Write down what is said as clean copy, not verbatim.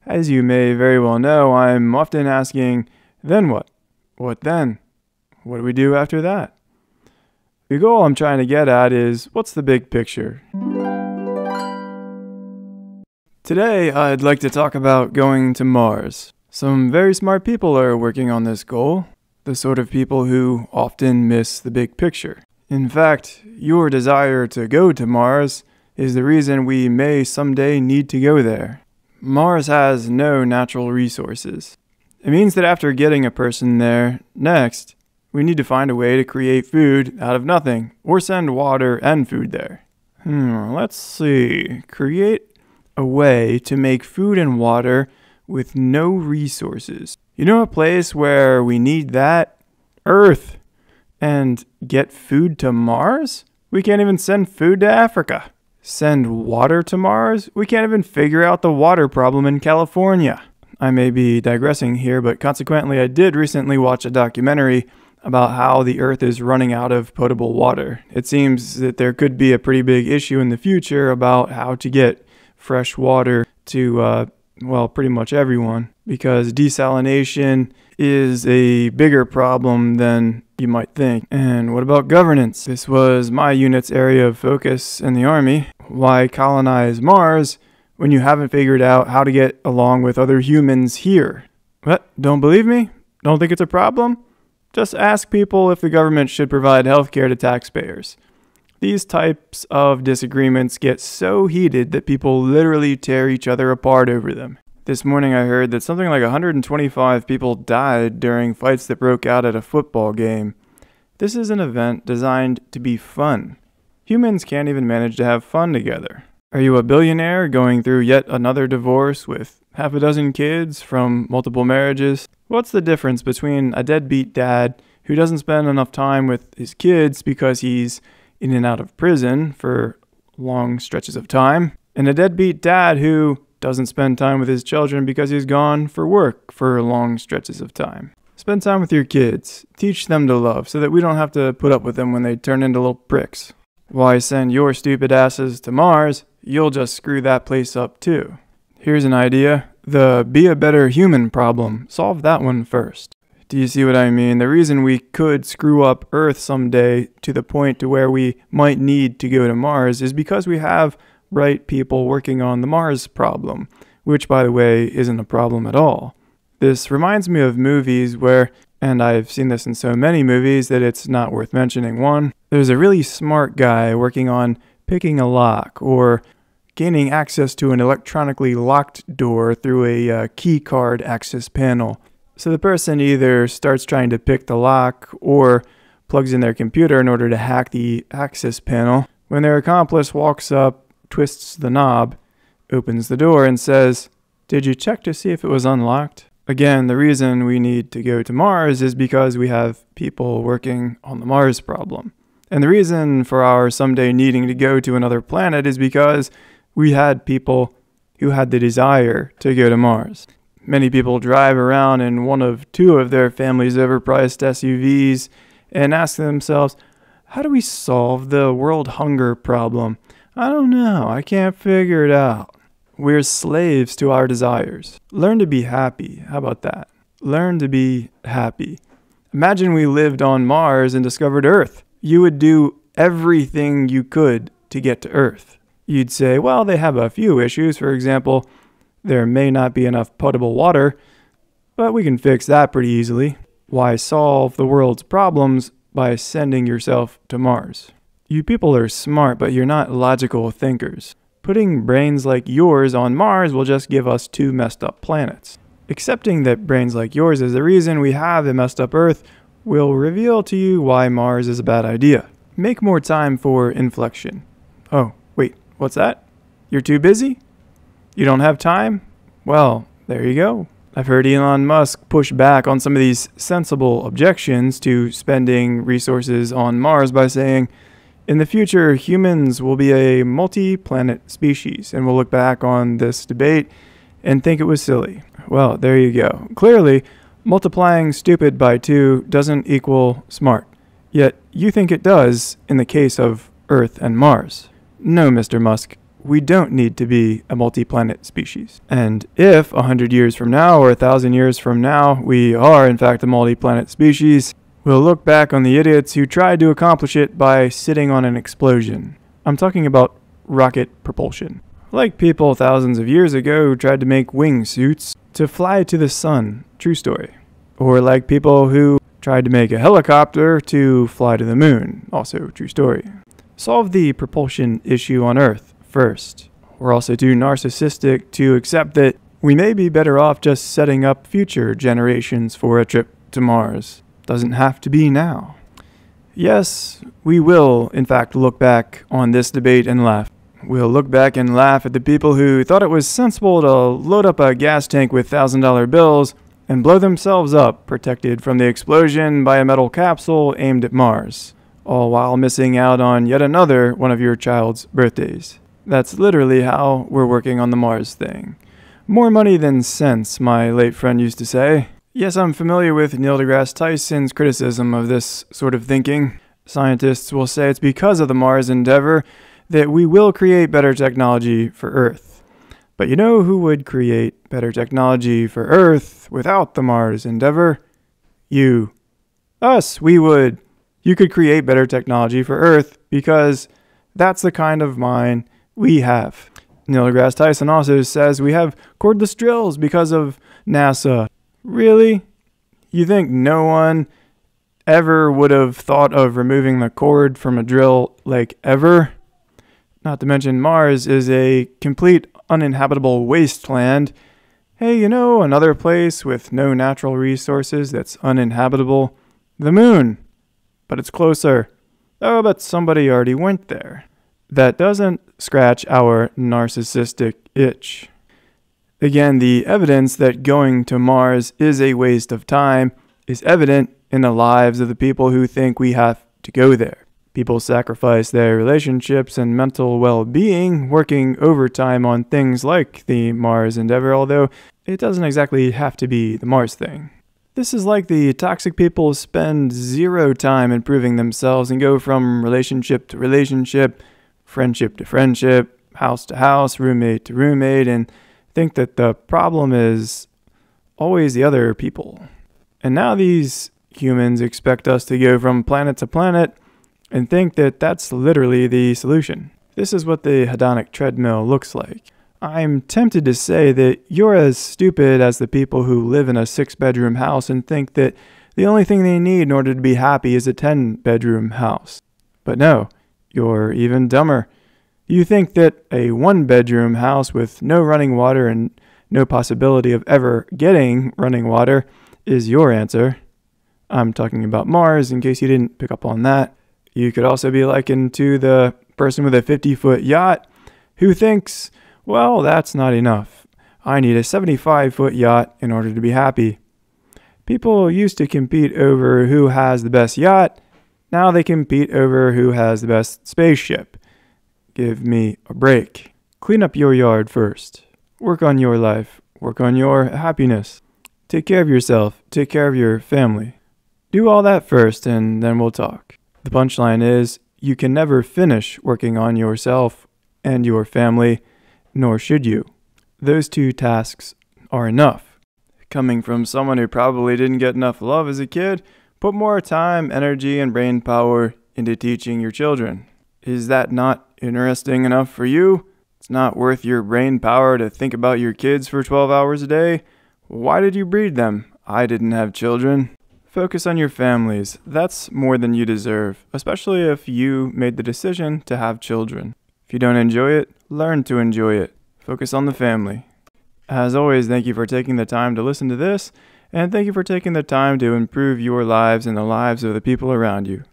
As you may very well know, I'm often asking, then what? What then? What do we do after that? The goal I'm trying to get at is, what's the big picture? Today, I'd like to talk about going to Mars. Some very smart people are working on this goal, the sort of people who often miss the big picture. In fact, your desire to go to Mars is the reason we may someday need to go there. Mars has no natural resources. It means that after getting a person there, next, we need to find a way to create food out of nothing, or send water and food there. Let's see. Create a way to make food and water with no resources. You know a place where we need that? Earth. And get food to Mars? We can't even send food to Africa. Send water to Mars? We can't even figure out the water problem in California. I may be digressing here, but consequently I did recently watch a documentary about how the Earth is running out of potable water. It seems that there could be a pretty big issue in the future about how to get fresh water to, pretty much everyone, because desalination is a bigger problem than you might think. And what about governance? This was my unit's area of focus in the Army. Why colonize Mars when you haven't figured out how to get along with other humans here? What? Don't believe me? Don't think it's a problem? Just ask people if the government should provide healthcare to taxpayers. These types of disagreements get so heated that people literally tear each other apart over them. This morning I heard that something like 125 people died during fights that broke out at a football game. This is an event designed to be fun. Humans can't even manage to have fun together. Are you a billionaire going through yet another divorce with half a dozen kids from multiple marriages? What's the difference between a deadbeat dad who doesn't spend enough time with his kids because he's in and out of prison for long stretches of time, and a deadbeat dad who doesn't spend time with his children because he's gone for work for long stretches of time? Spend time with your kids. Teach them to love so that we don't have to put up with them when they turn into little pricks. Why send your stupid asses to Mars? You'll just screw that place up too. Here's an idea. The be a better human problem. Solve that one first. Do you see what I mean? The reason we could screw up Earth someday to the point to where we might need to go to Mars is because we have bright people working on the Mars problem, which, by the way, isn't a problem at all. This reminds me of movies where, and I've seen this in so many movies that it's not worth mentioning one, there's a really smart guy working on picking a lock or gaining access to an electronically locked door through a key card access panel. So the person either starts trying to pick the lock or plugs in their computer in order to hack the access panel. When their accomplice walks up, twists the knob, opens the door, and says, "Did you check to see if it was unlocked?" Again, the reason we need to go to Mars is because we have people working on the Mars problem. And the reason for our someday needing to go to another planet is because we had people who had the desire to go to Mars. Many people drive around in one of two of their family's overpriced SUVs and ask themselves, how do we solve the world hunger problem? I don't know. I can't figure it out. We're slaves to our desires. Learn to be happy. How about that? Learn to be happy. Imagine we lived on Mars and discovered Earth. You would do everything you could to get to Earth. You'd say, well, they have a few issues. For example, there may not be enough potable water, but we can fix that pretty easily. Why solve the world's problems by sending yourself to Mars? You people are smart, but you're not logical thinkers. Putting brains like yours on Mars will just give us two messed up planets. Accepting that brains like yours is the reason we have a messed up Earth will reveal to you why Mars is a bad idea. Make more time for inflection. Oh, wait, what's that? You're too busy? You don't have time? Well, there you go. I've heard Elon Musk push back on some of these sensible objections to spending resources on Mars by saying, in the future, humans will be a multi-planet species, and we'll look back on this debate and think it was silly. Well, there you go. Clearly, multiplying stupid by 2 doesn't equal smart. Yet, you think it does in the case of Earth and Mars. No, Mr. Musk, we don't need to be a multi-planet species. And if 100 years from now or 1,000 years from now we are in fact a multi-planet species, we'll look back on the idiots who tried to accomplish it by sitting on an explosion. I'm talking about rocket propulsion. Like people thousands of years ago who tried to make wingsuits to fly to the sun. True story. Or like people who tried to make a helicopter to fly to the moon. Also true story. Solve the propulsion issue on Earth first. We're also too narcissistic to accept that we may be better off just setting up future generations for a trip to Mars. Doesn't have to be now. Yes, we will, in fact, look back on this debate and laugh. We'll look back and laugh at the people who thought it was sensible to load up a gas tank with $1,000 bills and blow themselves up, protected from the explosion by a metal capsule aimed at Mars, all while missing out on yet another one of your child's birthdays. That's literally how we're working on the Mars thing. More money than sense, my late friend used to say. Yes, I'm familiar with Neil deGrasse Tyson's criticism of this sort of thinking. Scientists will say it's because of the Mars endeavor that we will create better technology for Earth. But you know who would create better technology for Earth without the Mars endeavor? You. Us, we would. You could create better technology for Earth because that's the kind of mind we have. Neil deGrasse Tyson also says we have cordless drills because of NASA. Really? You think no one ever would have thought of removing the cord from a drill, like ever? Not to mention Mars is a complete uninhabitable wasteland. Hey, you know, another place with no natural resources that's uninhabitable? The moon. But it's closer. Oh, but somebody already went there. That doesn't scratch our narcissistic itch. Again, the evidence that going to Mars is a waste of time is evident in the lives of the people who think we have to go there. People sacrifice their relationships and mental well-being working overtime on things like the Mars endeavor, although it doesn't exactly have to be the Mars thing. This is like the toxic people spend zero time improving themselves and go from relationship to relationship, friendship to friendship, house to house, roommate to roommate, and think that the problem is always the other people. And now these humans expect us to go from planet to planet and think that that's literally the solution. This is what the hedonic treadmill looks like. I'm tempted to say that you're as stupid as the people who live in a 6-bedroom house and think that the only thing they need in order to be happy is a 10-bedroom house. But no, you're even dumber. You think that a 1-bedroom house with no running water and no possibility of ever getting running water is your answer. I'm talking about Mars, in case you didn't pick up on that. You could also be likened to the person with a 50-foot yacht who thinks, well, that's not enough. I need a 75-foot yacht in order to be happy. People used to compete over who has the best yacht. Now they compete over who has the best spaceship. Give me a break. Clean up your yard first. Work on your life. Work on your happiness. Take care of yourself. Take care of your family. Do all that first and then we'll talk. The punchline is, you can never finish working on yourself and your family, nor should you. Those two tasks are enough. Coming from someone who probably didn't get enough love as a kid, put more time, energy, and brain power into teaching your children. Is that not interesting enough for you? It's not worth your brain power to think about your kids for 12 hours a day? Why did you breed them? I didn't have children. Focus on your families. That's more than you deserve, especially if you made the decision to have children. If you don't enjoy it, learn to enjoy it. Focus on the family. As always, thank you for taking the time to listen to this, and thank you for taking the time to improve your lives and the lives of the people around you.